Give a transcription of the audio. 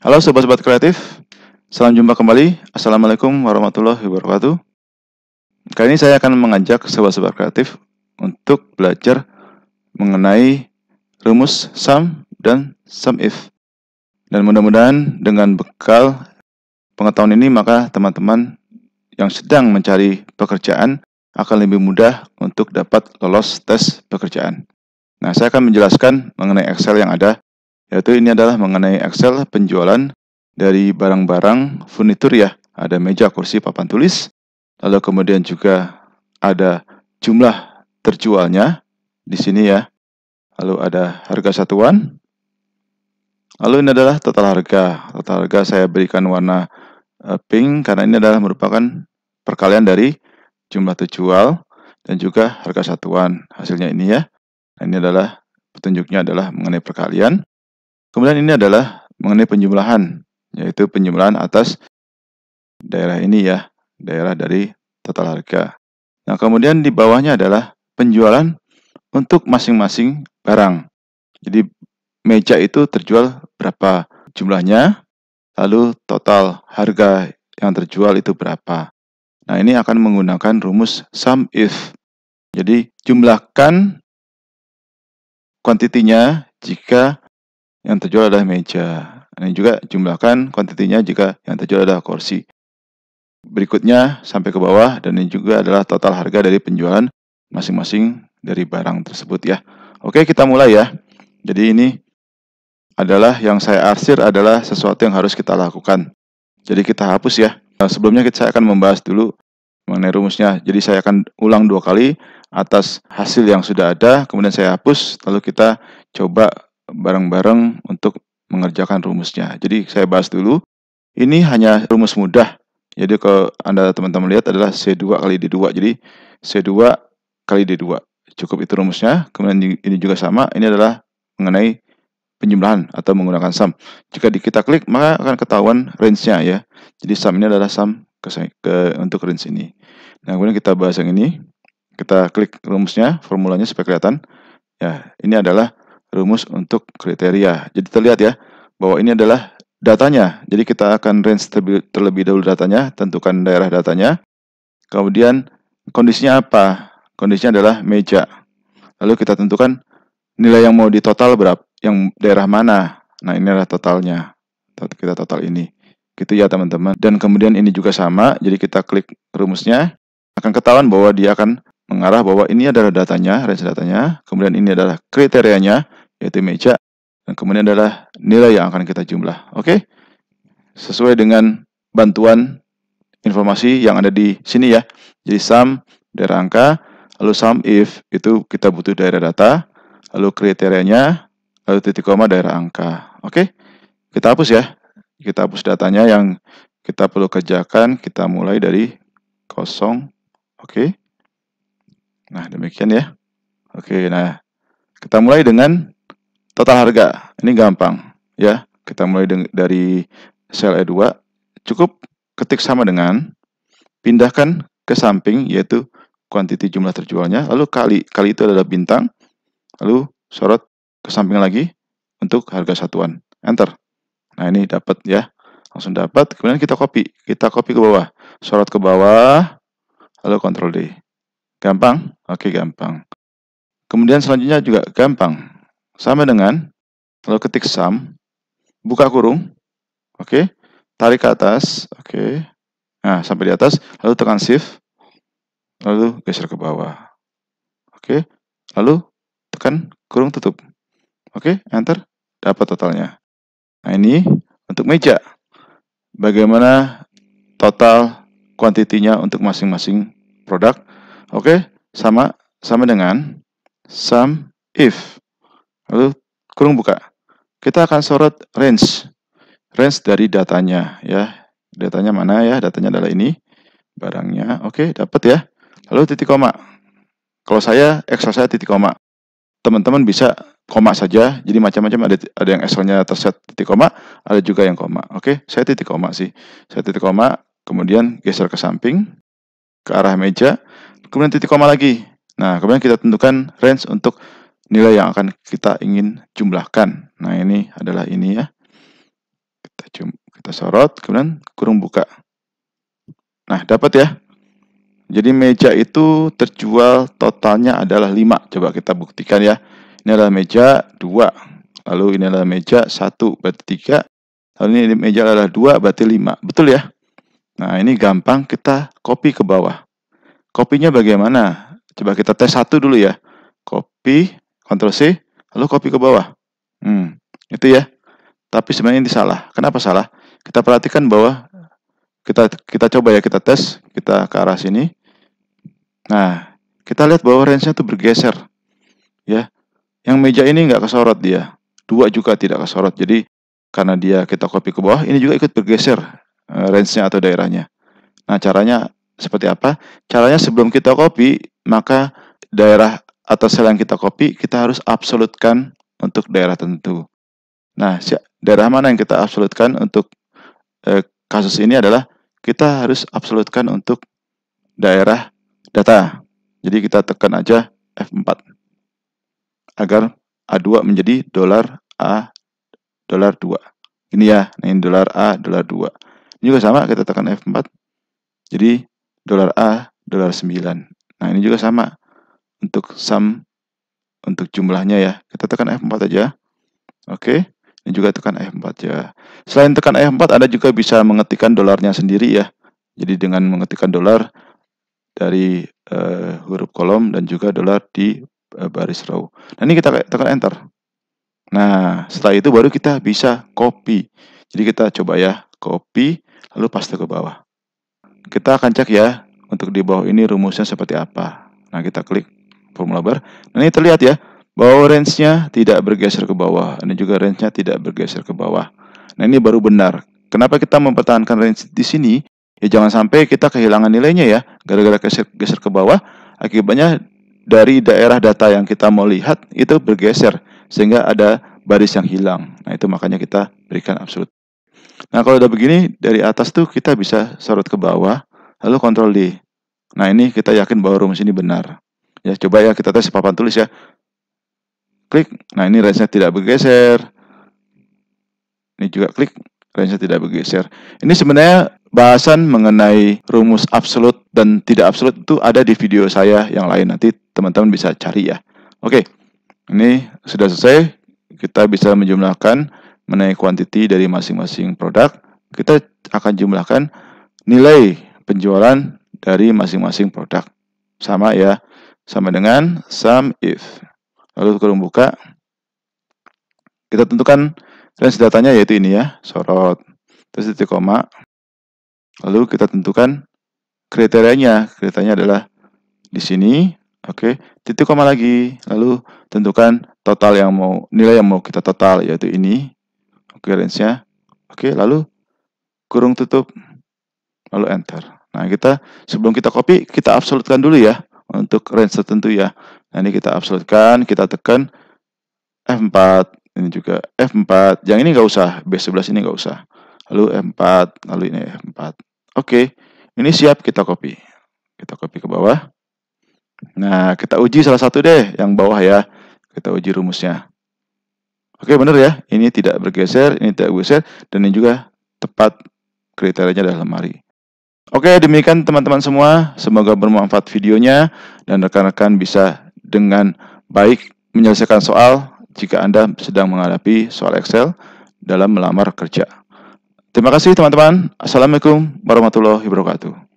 Halo sobat-sobat kreatif, salam jumpa kembali. Assalamualaikum warahmatullahi wabarakatuh. Kali ini saya akan mengajak sobat-sobat kreatif untuk belajar mengenai rumus sum dan sum if. Dan mudah-mudahan dengan bekal pengetahuan ini maka teman-teman yang sedang mencari pekerjaan akan lebih mudah untuk dapat lolos tes pekerjaan. Nah, saya akan menjelaskan mengenai Excel yang ada, yaitu ini adalah mengenai Excel penjualan dari barang-barang furnitur ya. Ada meja, kursi, papan tulis. Lalu kemudian juga ada jumlah terjualnya di sini ya. Lalu ada harga satuan. Lalu ini adalah total harga. Total harga saya berikan warna pink karena ini adalah merupakan perkalian dari jumlah terjual dan juga harga satuan. Hasilnya ini ya. Nah, ini adalah petunjuknya adalah mengenai perkalian. Kemudian ini adalah mengenai penjumlahan, yaitu penjumlahan atas daerah ini ya, daerah dari total harga. Nah, kemudian di bawahnya adalah penjualan untuk masing-masing barang. Jadi meja itu terjual berapa jumlahnya, lalu total harga yang terjual itu berapa. Nah, ini akan menggunakan rumus sum if. Jadi jumlahkan kuantitinya jika yang terjual adalah meja. Ini juga jumlahkan kuantitinya jika yang terjual adalah kursi. Berikutnya sampai ke bawah, dan ini juga adalah total harga dari penjualan masing-masing dari barang tersebut ya. Oke, kita mulai ya. Jadi ini adalah yang saya arsir adalah sesuatu yang harus kita lakukan. Jadi kita hapus ya. Nah, sebelumnya saya akan membahas dulu mengenai rumusnya. Jadi saya akan ulang 2 kali atas hasil yang sudah ada, kemudian saya hapus, lalu kita coba bareng-bareng untuk mengerjakan rumusnya. Jadi saya bahas dulu. Ini hanya rumus mudah. Jadi kalau Anda teman-teman lihat adalah C2 kali D2. Jadi C2 kali D2. Cukup itu rumusnya. Kemudian ini juga sama. Ini adalah mengenai penjumlahan atau menggunakan sum. Jika kita klik maka akan ketahuan range-nya ya. Jadi sum ini adalah sum untuk range ini. Nah, kemudian kita bahas yang ini. Kita klik rumusnya, formulanya supaya kelihatan. Ya, ini adalah rumus untuk kriteria. Jadi terlihat ya bahwa ini adalah datanya. Jadi kita akan range terlebih dahulu datanya, tentukan daerah datanya. Kemudian kondisinya apa? Kondisinya adalah meja. Lalu kita tentukan nilai yang mau ditotal berapa, yang daerah mana. Nah, ini adalah totalnya. Kita total ini. Gitu ya teman-teman. Dan kemudian ini juga sama. Jadi kita klik rumusnya, akan ketahuan bahwa dia akan mengarah bahwa ini adalah datanya, range datanya. Kemudian ini adalah kriterianya, yaitu meja. Dan kemudian adalah nilai yang akan kita jumlah. Oke? Sesuai dengan bantuan informasi yang ada di sini ya. Jadi sum daerah angka, lalu sum if itu kita butuh daerah data, lalu kriterianya, lalu titik koma daerah angka. Oke? Kita hapus ya. Kita hapus datanya yang kita perlu kerjakan. Kita mulai dari kosong. Oke? Nah, demikian ya. Oke, nah kita mulai dengan total harga. Ini gampang ya. Kita mulai dari sel E2. Cukup ketik sama dengan pindahkan ke samping, yaitu kuantiti jumlah terjualnya, lalu kali itu adalah bintang, lalu sorot ke samping lagi untuk harga satuan. Enter. Nah, ini dapat ya. Langsung dapat. Kemudian kita copy ke bawah. Sorot ke bawah, lalu Ctrl D. Gampang? Oke, gampang. Kemudian selanjutnya juga gampang. Sama dengan lalu ketik sum, buka kurung, oke, tarik ke atas, oke. Nah, sampai di atas, lalu tekan shift, lalu geser ke bawah, oke. Lalu tekan kurung tutup, oke, enter, dapat totalnya. Nah, ini untuk meja. Bagaimana total kuantitinya untuk masing-masing produk? Oke, sama dengan sum if. Lalu kurung buka. Kita akan sorot range dari datanya ya. Datanya mana ya? Datanya adalah ini. Barangnya. Oke, dapat ya. Lalu titik koma. Kalau saya Excel saya titik koma. Teman-teman bisa koma saja. Jadi macam-macam, ada yang Excelnya terset titik koma, ada juga yang koma. Oke, saya titik koma sih. Saya titik koma, kemudian geser ke samping ke arah meja, kemudian titik koma lagi. Nah, kemudian kita tentukan range untuk nilai yang akan kita ingin jumlahkan. Nah, ini adalah ini ya. Kita Kita sorot, kemudian kurung buka. Nah, dapat ya. Jadi meja itu terjual totalnya adalah 5. Coba kita buktikan ya. Ini adalah meja 2. Lalu ini adalah meja 1, berarti 3. Lalu ini meja adalah 2, berarti 5. Betul ya? Nah, ini gampang kita copy ke bawah. Kopinya bagaimana? Coba kita tes 1 dulu ya. Copy, Ctrl C, lalu copy ke bawah. Itu ya. Tapi sebenarnya ini salah. Kenapa salah? Kita perhatikan bahwa kita coba ya, kita tes, kita ke arah sini. Nah, kita lihat bahwa range-nya tuh bergeser. Ya. Yang meja ini nggak kesorot dia. 2 juga tidak kesorot. Jadi karena dia kita copy ke bawah, ini juga ikut bergeser range-nya atau daerahnya. Nah, caranya seperti apa? Caranya sebelum kita copy, maka daerah atau sel yang kita copy, kita harus absolutkan untuk daerah tertentu. Nah, daerah mana yang kita absolutkan untuk kasus ini adalah kita harus absolutkan untuk daerah data. Jadi kita tekan aja F4 agar A2 menjadi $A $2. Ini ya, ini $A $2. Ini juga sama, kita tekan F4. Jadi $A $9. Nah, ini juga sama untuk sum untuk jumlahnya ya. Kita tekan F4 aja. Oke. Ini juga tekan F4 ya. Selain tekan F4, Anda juga bisa mengetikkan dolarnya sendiri ya. Jadi dengan mengetikkan dolar dari huruf kolom dan juga dolar di baris row. Nah, ini kita tekan enter. Nah, setelah itu baru kita bisa copy. Jadi kita coba ya, copy lalu paste ke bawah. Kita akan cek ya untuk di bawah ini rumusnya seperti apa. Nah, kita klik formula bar. Nah, ini terlihat ya bahwa range-nya tidak bergeser ke bawah. Ini juga range-nya tidak bergeser ke bawah. Nah, ini baru benar. Kenapa kita mempertahankan range di sini? Ya jangan sampai kita kehilangan nilainya ya, gara-gara geser ke bawah. Akibatnya dari daerah data yang kita mau lihat itu bergeser, sehingga ada baris yang hilang. Nah, itu makanya kita berikan absolut. Nah, kalau udah begini, dari atas tuh kita bisa sorot ke bawah, lalu Ctrl D. Nah, ini kita yakin bahwa rumus ini benar. Ya, coba ya kita tes papan tulis ya. Klik, nah ini range-nya tidak bergeser. Ini juga klik, range-nya tidak bergeser. Ini sebenarnya bahasan mengenai rumus absolut dan tidak absolut itu ada di video saya yang lain. Nanti teman-teman bisa cari ya. Oke, ini sudah selesai. Kita bisa menjumlahkan mengenai kuantiti dari masing-masing produk. Kita akan jumlahkan nilai penjualan dari masing-masing produk. Sama ya, sama dengan sum if. Lalu kurung buka. Kita tentukan range datanya yaitu ini ya, sorot. Terus titik koma. Lalu kita tentukan kriterianya. Kriterianya adalah di sini. Oke, titik koma lagi. Lalu tentukan total yang mau, nilai yang mau kita total yaitu ini. Oke, range-nya. Oke, lalu kurung tutup. Lalu enter. Nah, kita sebelum kita copy, kita absolutkan dulu ya untuk range tertentu ya. Nah, ini kita absolutkan, kita tekan F4, ini juga F4. Yang ini nggak usah, B11 ini nggak usah. Lalu F4, lalu ini F4. Oke, ini siap kita copy. Kita copy ke bawah. Nah, kita uji salah satu deh, yang bawah ya. Kita uji rumusnya. Oke, benar ya. Ini tidak bergeser, ini tidak bergeser, dan ini juga tepat kriterianya adalah lemari. Oke, demikian teman-teman semua. Semoga bermanfaat videonya dan rekan-rekan bisa dengan baik menyelesaikan soal jika Anda sedang menghadapi soal Excel dalam melamar kerja. Terima kasih teman-teman. Assalamualaikum warahmatullahi wabarakatuh.